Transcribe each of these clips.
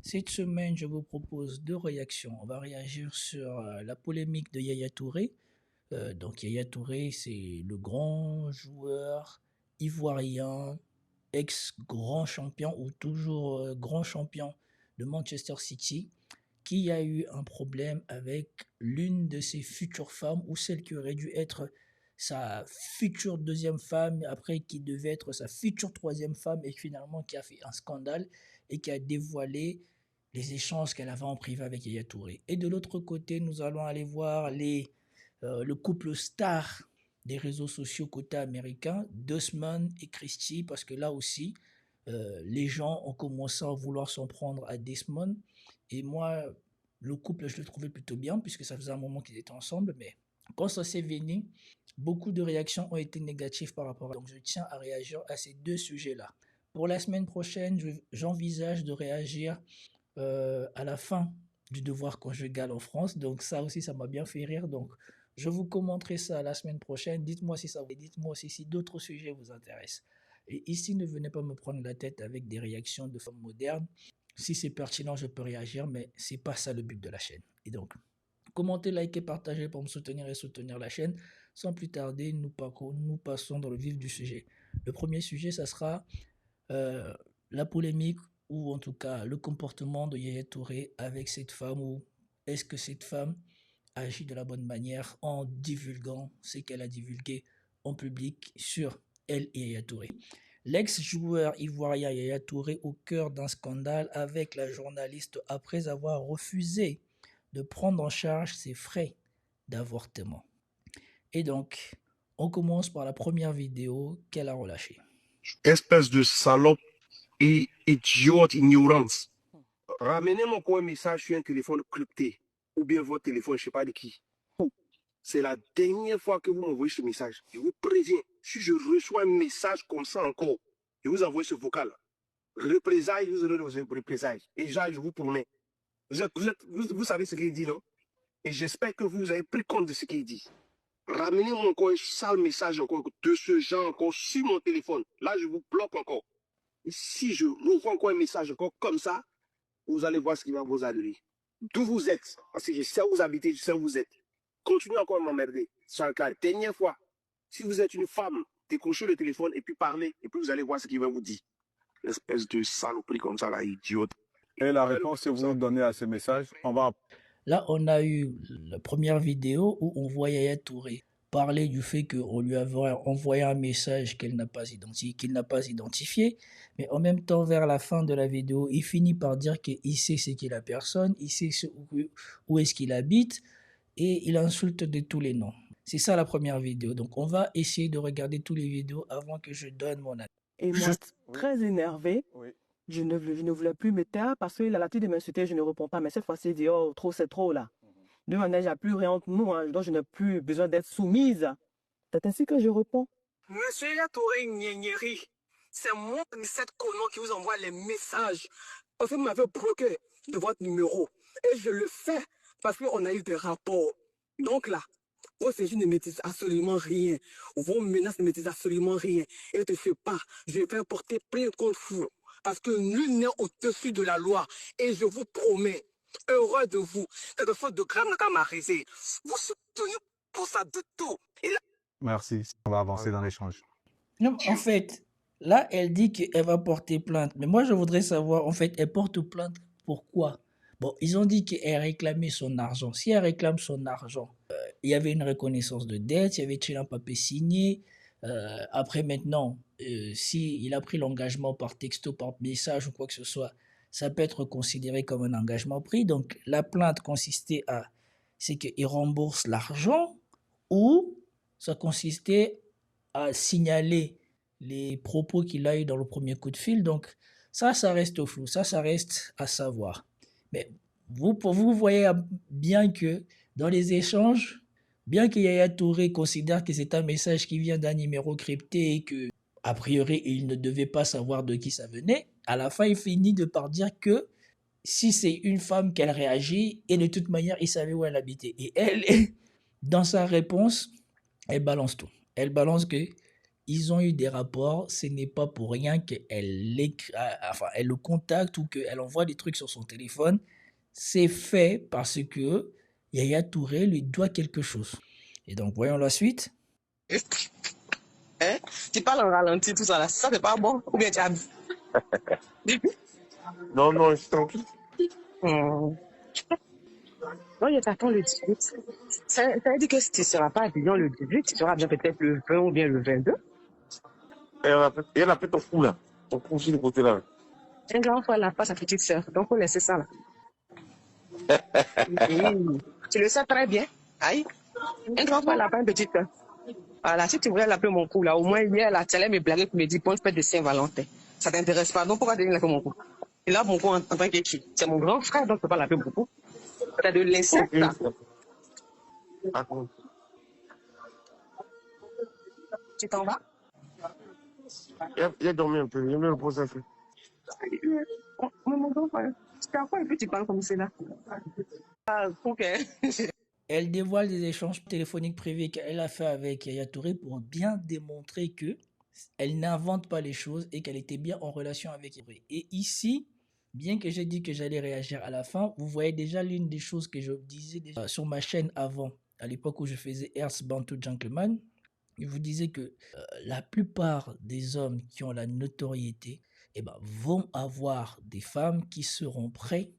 Cette semaine, je vous propose deux réactions. On va réagir sur la polémique de Yaya Touré. Donc Yaya Touré, c'est le grand joueur ivoirien, ex-grand champion ou toujours grand champion de Manchester City, qui a eu un problème avec l'une de ses futures femmes ou celle qui aurait dû être sa future deuxième femme, après qui devait être sa future troisième femme et finalement qui a fait un scandale et qui a dévoilé les échanges qu'elle avait en privé avec Yaya Touré. Et de l'autre côté, nous allons aller voir le couple star des réseaux sociaux côté américain, Desmond et Christie, parce que là aussi, les gens ont commencé à vouloir s'en prendre à Desmond. Et moi, le couple, je le trouvais plutôt bien, puisque ça faisait un moment qu'ils étaient ensemble, mais quand ça s'est venu, beaucoup de réactions ont été négatives par rapport à ça. Donc je tiens à réagir à ces deux sujets-là. Pour la semaine prochaine, j'envisage de réagir à la fin du devoir conjugal en France. Donc ça aussi, ça m'a bien fait rire. Donc je vous commenterai ça la semaine prochaine. Dites-moi si ça vous dites-moi aussi si d'autres sujets vous intéressent. Et ici, ne venez pas me prendre la tête avec des réactions de femmes modernes. Si c'est pertinent, je peux réagir, mais c'est pas ça le but de la chaîne. Et donc, commentez, likez, partagez pour me soutenir et soutenir la chaîne. Sans plus tarder, nous passons dans le vif du sujet. Le premier sujet, ça sera la polémique ou en tout cas le comportement de Yaya Touré avec cette femme, ou est-ce que cette femme agit de la bonne manière en divulguant ce qu'elle a divulgué en public sur elle et Yaya Touré. L'ex-joueur ivoirien Yaya Touré au cœur d'un scandale avec la journaliste après avoir refusé de prendre en charge ses frais d'avortement. Et donc, on commence par la première vidéo qu'elle a relâchée. Espèce de salope et idiote ignorance. Ramenez-moi encore un message sur un téléphone crypté ou bien votre téléphone, je ne sais pas de qui. C'est la dernière fois que vous m'envoyez ce message. Je vous préviens, si je reçois un message comme ça encore, je vous envoie ce vocal. Représailles, vous aurez des représailles. Et je vous promets. Vous savez ce qu'il dit, non? Et j'espère que vous avez pris compte de ce qu'il dit. Ramenez-moi encore un sale message encore de ce genre encore sur mon téléphone. Là, je vous bloque encore. Et si je revois encore un message encore comme ça, vous allez voir ce qui va vous arriver. D'où vous êtes, parce que je sais où vous habitez, je sais où vous êtes. Continuez encore à m'emmerder. C'est la dernière fois. Si vous êtes une femme, décrochez le téléphone et puis parlez, et puis vous allez voir ce qu'il va vous dire. Espèce de saloperie comme ça, là, idiote. Et la réponse que vous nous donnez à ce message, on va... Là, on a eu la première vidéo où on voit Yaya Touré parler du fait qu'on lui avait envoyé un message qu'il n'a pas identifié, mais en même temps, vers la fin de la vidéo, il finit par dire qu'il sait ce qu'est la personne, il sait où est-ce qu'il habite, et il insulte de tous les noms. C'est ça la première vidéo. Donc, on va essayer de regarder toutes les vidéos avant que je donne mon avis. Et moi, très énervé, je ne voulais plus me taire parce qu'il a l'habitude de m'insulter, je ne réponds pas. Mais cette fois-ci, il dit, oh, trop, c'est trop là. De manière, il n'y a plus rien entre nous, hein, donc je n'ai plus besoin d'être soumise. C'est ainsi que je réponds. Monsieur Yaya Touré Nyeri, c'est moi, cette conne qui vous envoie les messages. Parce que vous m'avez bloqué de votre numéro. Et je le fais parce qu'on a eu des rapports. Donc là, vos séjours ne me disent absolument rien. Vos menaces ne me disent absolument rien. Et de ce pas, je vais porter plainte contre vous. Parce que nul n'est au-dessus de la loi. Et je vous promets, heureux de vous, quelque chose de grave n'a qu'à m'arriver. Vous soutenez pour ça de tout. Et là... Merci, on va avancer dans l'échange. Non, en fait, là, elle dit qu'elle va porter plainte. Mais moi, je voudrais savoir, en fait, elle porte plainte pourquoi? Bon, ils ont dit qu'elle réclamait son argent. Si elle réclame son argent, il y avait une reconnaissance de dette, il y avait un papier signé. Après, maintenant, s'il a pris l'engagement par texto, par message ou quoi que ce soit, ça peut être considéré comme un engagement pris. Donc, la plainte consistait à, c'est qu'il rembourse l'argent, ou ça consistait à signaler les propos qu'il a eu dans le premier coup de fil. Donc, ça reste flou. Ça reste à savoir. Mais vous voyez bien que dans les échanges, bien que Yaya Touré considère que c'est un message qui vient d'un numéro crypté et que, a priori, il ne devait pas savoir de qui ça venait, à la fin, il finit par dire que si c'est une femme qu'elle réagit, et de toute manière, il savait où elle habitait. Et elle, dans sa réponse, elle balance tout. Elle balance que ils ont eu des rapports, ce n'est pas pour rien elle le contacte ou qu'elle envoie des trucs sur son téléphone. C'est fait parce que Yaya Touré lui doit quelque chose. Et donc, voyons la suite. Hein? Tu parles en ralenti, tout ça là, ça c'est pas bon? Ou bien tu as... Non, non, je suis tranquille. Non, je t'attends le 18. Ça veut dire que si tu ne seras pas à Dijon le 18, tu seras bien peut-être le 20 ou bien le 22. Elle a fait ton fou là. Ton fou sur le côté là. Un grand frère n'a pas sa petite sœur, donc faut laisser ça là. Oui, tu le sais très bien. Aïe, un grand frère n'a pas une petite sœur. Voilà, si tu voulais l'appeler mon cou là, au moins hier là, tu allais me blaguer pour me dire bonne fête de Saint-Valentin. Ça t'intéresse pas, donc pourquoi tu l'appeler mon cou? Et là, mon cou en tant que qui? C'est mon grand frère, donc tu peux pas l'appeler mon cou. T'as de l'insecte là. Attends. Tu t'en vas? Il a dormi un peu. Il me repose un peu. Mon grand frère, tu à quoi et puis tu parles comme ça là? Ah, ok. Elle dévoile des échanges téléphoniques privés qu'elle a fait avec Yaya Touré pour bien démontrer que elle n'invente pas les choses et qu'elle était bien en relation avec Touré. Et ici, bien que j'ai dit que j'allais réagir à la fin, vous voyez déjà l'une des choses que je disais déjà sur ma chaîne avant, à l'époque où je faisais Earth Bantu Gentleman. Je vous disais que la plupart des hommes qui ont la notoriété vont avoir des femmes qui seront prêts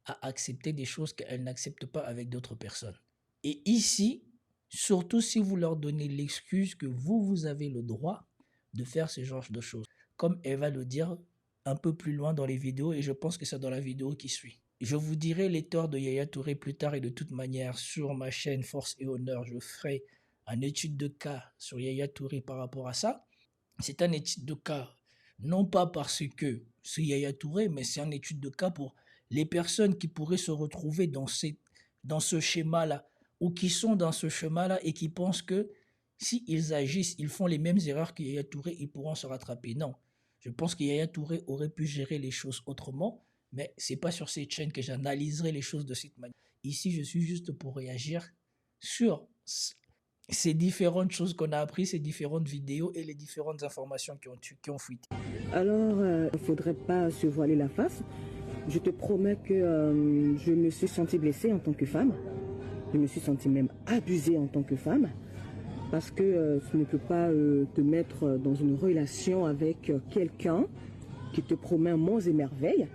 à accepter des choses qu'elles n'acceptent pas avec d'autres personnes. Et ici, surtout si vous leur donnez l'excuse que vous avez le droit de faire ce genre de choses. Comme elle va le dire un peu plus loin dans les vidéos, et je pense que c'est dans la vidéo qui suit. Je vous dirai les torts de Yaya Touré plus tard, et de toute manière, sur ma chaîne Force et Honneur, je ferai une étude de cas sur Yaya Touré par rapport à ça. C'est une étude de cas, non pas parce que c'est Yaya Touré, mais c'est une étude de cas pour les personnes qui pourraient se retrouver dans ce schéma-là, ou qui sont dans ce schéma-là et qui pensent que s'ils agissent, ils font les mêmes erreurs que Yaya Touré, ils pourront se rattraper. Non, je pense que Yaya Touré aurait pu gérer les choses autrement, mais ce n'est pas sur cette chaîne que j'analyserai les choses de cette manière. Ici, je suis juste pour réagir sur ces différentes choses qu'on a apprises, ces différentes vidéos et les différentes informations qui ont fuité. Alors, il ne faudrait pas se voiler la face. Je te promets que je me suis sentie blessée en tant que femme. Je me suis sentie même abusée en tant que femme. Parce que tu ne peux pas te mettre dans une relation avec quelqu'un qui te promet monts et merveilles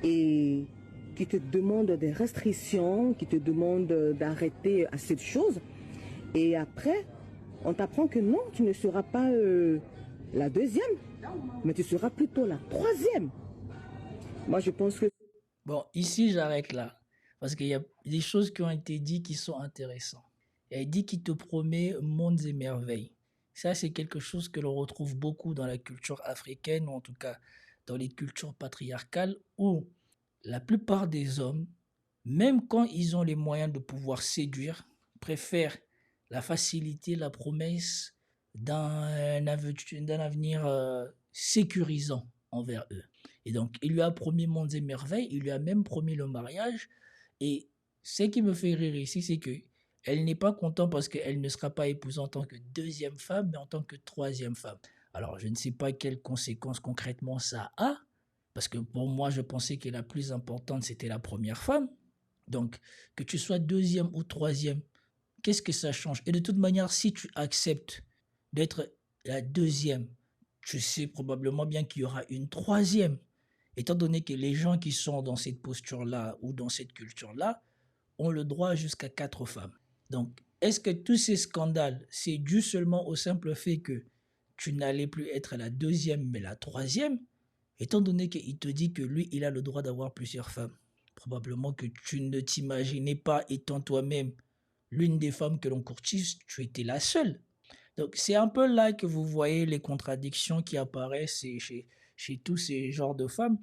et qui te demande des restrictions, qui te demande d'arrêter à cette chose. Et après, on t'apprend que non, tu ne seras pas la deuxième, mais tu seras plutôt la troisième. Moi, je pense que... Bon, ici, j'arrête là. Parce qu'il y a des choses qui ont été dites qui sont intéressantes. Elle dit qu'il te promet mondes et merveilles. Ça, c'est quelque chose que l'on retrouve beaucoup dans la culture africaine, ou en tout cas dans les cultures patriarcales, où la plupart des hommes, même quand ils ont les moyens de pouvoir séduire, préfèrent la facilité, la promesse d'un avenir sécurisant envers eux. Et donc, il lui a promis mondes et merveilles, il lui a même promis le mariage. Et ce qui me fait rire ici, c'est que elle n'est pas contente parce qu'elle ne sera pas épousée en tant que deuxième femme, mais en tant que troisième femme. Alors, je ne sais pas quelles conséquences concrètement ça a, parce que pour moi, je pensais que la plus importante, c'était la première femme. Donc, que tu sois deuxième ou troisième, qu'est-ce que ça change? Et de toute manière, si tu acceptes d'être la deuxième, tu sais probablement bien qu'il y aura une troisième. Étant donné que les gens qui sont dans cette posture-là ou dans cette culture-là ont le droit jusqu'à 4 femmes. Donc, est-ce que tous ces scandales, c'est dû seulement au simple fait que tu n'allais plus être la deuxième, mais la troisième, étant donné qu'il te dit que lui, il a le droit d'avoir plusieurs femmes? Probablement que tu ne t'imaginais pas, étant toi-même l'une des femmes que l'on courtise, tu étais la seule. Donc, c'est un peu là que vous voyez les contradictions qui apparaissent chez tous ces genres de femmes.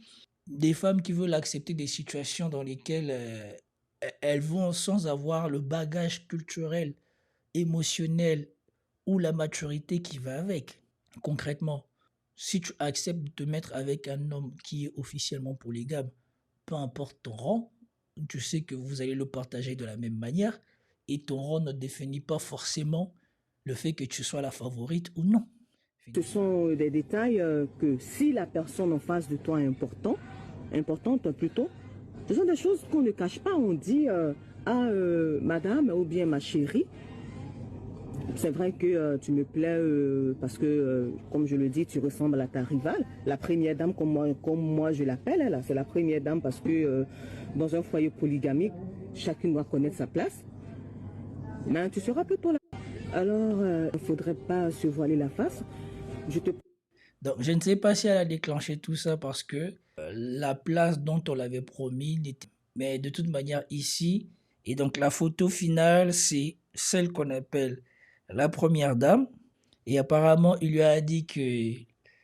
Des femmes qui veulent accepter des situations dans lesquelles elles vont sans avoir le bagage culturel, émotionnel ou la maturité qui va avec. Concrètement, si tu acceptes de te mettre avec un homme qui est officiellement polygame, peu importe ton rang, tu sais que vous allez le partager de la même manière et ton rang ne définit pas forcément le fait que tu sois la favorite ou non. Ce sont des détails que si la personne en face de toi est importante plutôt, ce sont des choses qu'on ne cache pas. On dit madame ou bien ma chérie. C'est vrai que tu me plais parce que, comme je le dis, tu ressembles à ta rivale. La première dame, comme moi je l'appelle, c'est la première dame parce que dans un foyer polygamique, chacune doit connaître sa place. Mais tu seras plutôt là. Alors, il ne faudrait pas se voiler la face. Donc, je ne sais pas si elle a déclenché tout ça parce que la place dont on l'avait promis n'était... Mais de toute manière, ici, et donc la photo finale, c'est celle qu'on appelle la première dame. Et apparemment, il lui a dit que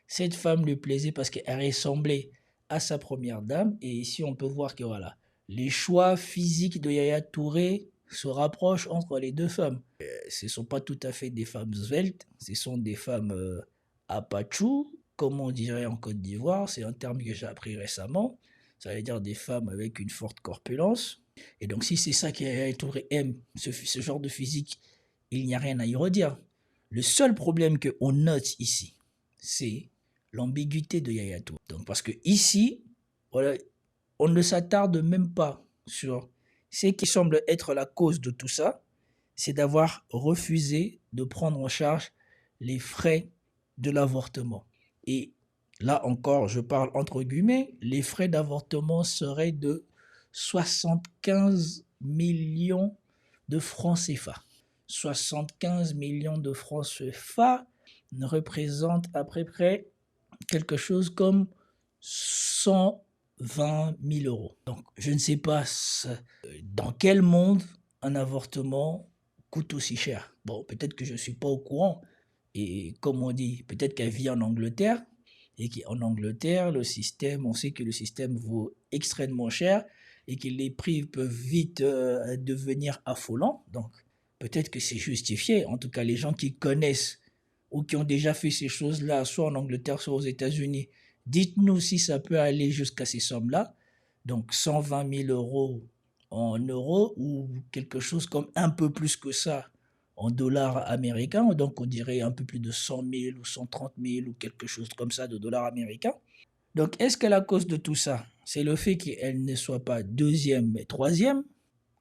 cette femme lui plaisait parce qu'elle ressemblait à sa première dame. Et ici, on peut voir que voilà, les choix physiques de Yaya Touré se rapprochent entre les deux femmes. Ce ne sont pas tout à fait des femmes sveltes, ce sont des femmes apachou, comme on dirait en Côte d'Ivoire. C'est un terme que j'ai appris récemment. Ça veut dire des femmes avec une forte corpulence. Et donc, si c'est ça que Yaya Touré aime, ce genre de physique, il n'y a rien à y redire. Le seul problème qu'on note ici, c'est l'ambiguïté de Yaya Touré. Donc, parce que ici, voilà, on ne s'attarde même pas sur ce qui semble être la cause de tout ça, c'est d'avoir refusé de prendre en charge les frais de l'avortement. Et là encore, je parle entre guillemets, les frais d'avortement seraient de 75 millions de francs CFA. 75 millions de francs CFA représente à peu près quelque chose comme 120 000 euros. Donc, je ne sais pas dans quel monde un avortement coûte aussi cher. Bon, peut-être que je ne suis pas au courant. Et comme on dit, peut-être qu'elle vit en Angleterre. Et qu'en Angleterre, le système, on sait que le système vaut extrêmement cher et que les prix peuvent vite devenir affolants. Donc, peut-être que c'est justifié. En tout cas, les gens qui connaissent ou qui ont déjà fait ces choses-là, soit en Angleterre, soit aux États-Unis, dites-nous si ça peut aller jusqu'à ces sommes-là. Donc, 120 000 euros en euros ou quelque chose comme un peu plus que ça en dollars américains. Donc, on dirait un peu plus de 100 000 ou 130 000 ou quelque chose comme ça de dollars américains. Donc, est-ce que la cause de tout ça, c'est le fait qu'elle ne soit pas deuxième mais troisième,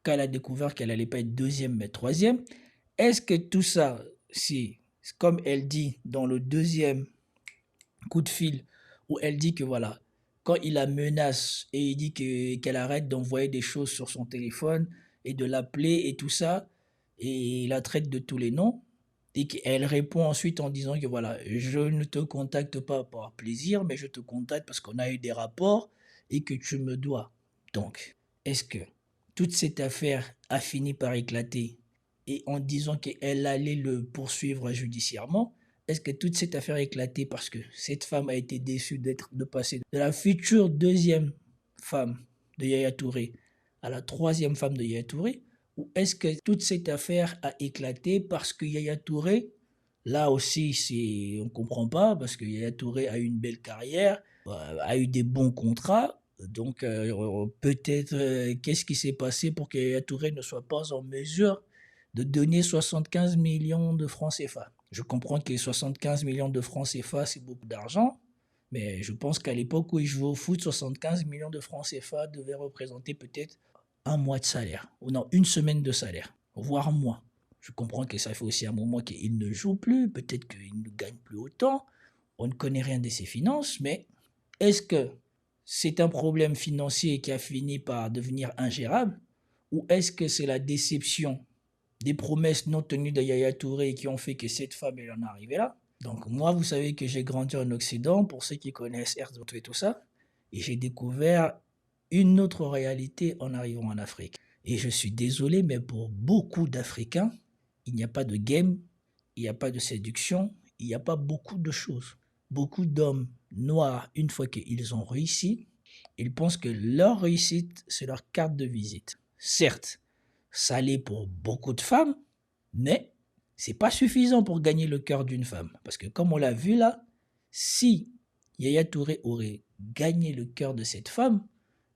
qu'elle a découvert qu'elle n'allait pas être deuxième mais troisième? Est-ce que tout ça, c'est comme elle dit dans le deuxième coup de fil, où elle dit que voilà, quand il la menace et il dit qu'elle arrête d'envoyer des choses sur son téléphone et de l'appeler et tout ça, et il la traite de tous les noms, et qu'elle répond ensuite en disant que voilà, je ne te contacte pas par plaisir, mais je te contacte parce qu'on a eu des rapports et que tu me dois. Donc, est-ce que toute cette affaire a fini par éclater et en disant qu'elle allait le poursuivre judiciairement, est-ce que toute cette affaire a éclaté parce que cette femme a été déçue de passer de la future deuxième femme de Yaya Touré à la troisième femme de Yaya Touré? Ou est-ce que toute cette affaire a éclaté parce que Yaya Touré, là aussi, on ne comprend pas, parce que Yaya Touré a eu une belle carrière, a eu des bons contrats, donc peut-être qu'est-ce qui s'est passé pour que Yaya Touré ne soit pas en mesure de donner 75 millions de francs CFA. Je comprends que 75 millions de francs CFA, c'est beaucoup d'argent, mais je pense qu'à l'époque où il jouait au foot, 75 millions de francs CFA devaient représenter peut-être un mois de salaire, ou non, une semaine de salaire, voire moins. Je comprends que ça fait aussi un moment qu'il ne joue plus, peut-être qu'il ne gagne plus autant, on ne connaît rien de ses finances, mais est-ce que c'est un problème financier qui a fini par devenir ingérable, ou est-ce que c'est la déception des promesses non tenues de Yaya Touré qui ont fait que cette femme elle en est arrivée là? Donc moi, vous savez que j'ai grandi en Occident, pour ceux qui connaissent Herzog et tout ça, et j'ai découvert une autre réalité en arrivant en Afrique. Et je suis désolé, mais pour beaucoup d'Africains, il n'y a pas de game, il n'y a pas de séduction, il n'y a pas beaucoup de choses. Beaucoup d'hommes noirs, une fois qu'ils ont réussi, ils pensent que leur réussite, c'est leur carte de visite. Certes, ça l'est pour beaucoup de femmes, mais c'est pas suffisant pour gagner le cœur d'une femme. Parce que comme on l'a vu là, si Yaya Touré aurait gagné le cœur de cette femme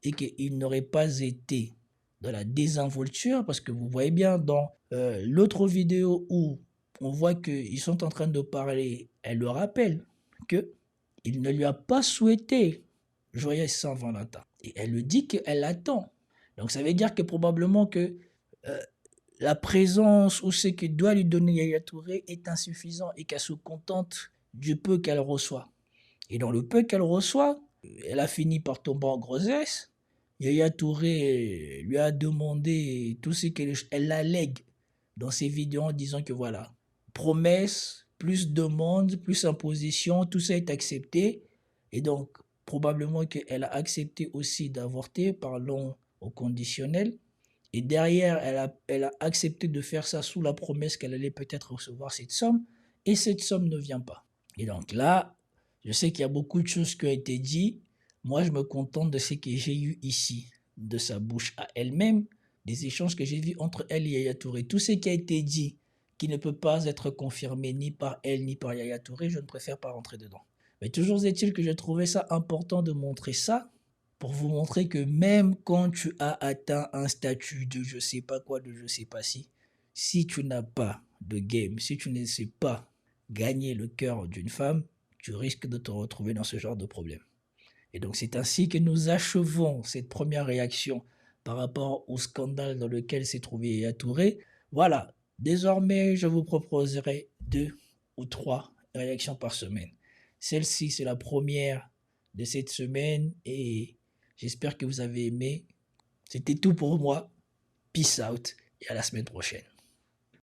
et qu'il n'aurait pas été dans la désinvolture, parce que vous voyez bien dans l'autre vidéo où on voit qu'ils sont en train de parler. Elle le rappelle qu'il ne lui a pas souhaité joyeux Saint-Valentin. Et elle lui dit qu'elle attend. Donc ça veut dire que probablement que la présence ou ce que doit lui donner Yaya Touré est insuffisant et qu'elle se contente du peu qu'elle reçoit. Et dans le peu qu'elle reçoit, elle a fini par tomber en grossesse. Yaya Touré lui a demandé tout ce qu'elle allègue dans ses vidéos en disant que voilà, promesse, plus demande, plus imposition, tout ça est accepté. Et donc, probablement qu'elle a accepté aussi d'avorter, parlons au conditionnel. Et derrière, elle a accepté de faire ça sous la promesse qu'elle allait peut-être recevoir cette somme. Et cette somme ne vient pas. Et donc là, je sais qu'il y a beaucoup de choses qui ont été dites. Moi, je me contente de ce que j'ai eu ici, de sa bouche à elle-même, des échanges que j'ai vus entre elle et Yaya Touré. Tout ce qui a été dit, qui ne peut pas être confirmé ni par elle ni par Yaya Touré, je ne préfère pas rentrer dedans. Mais toujours est-il que j'ai trouvé ça important de montrer ça, pour vous montrer que même quand tu as atteint un statut de je sais pas quoi, de je sais pas si tu n'as pas de game, si tu ne sais pas gagner le cœur d'une femme, tu risques de te retrouver dans ce genre de problème. Et donc c'est ainsi que nous achevons cette première réaction par rapport au scandale dans lequel s'est trouvé Yaya Touré. Voilà, désormais je vous proposerai 2 ou 3 réactions par semaine. Celle-ci, c'est la première de cette semaine et j'espère que vous avez aimé. C'était tout pour moi. Peace out et à la semaine prochaine.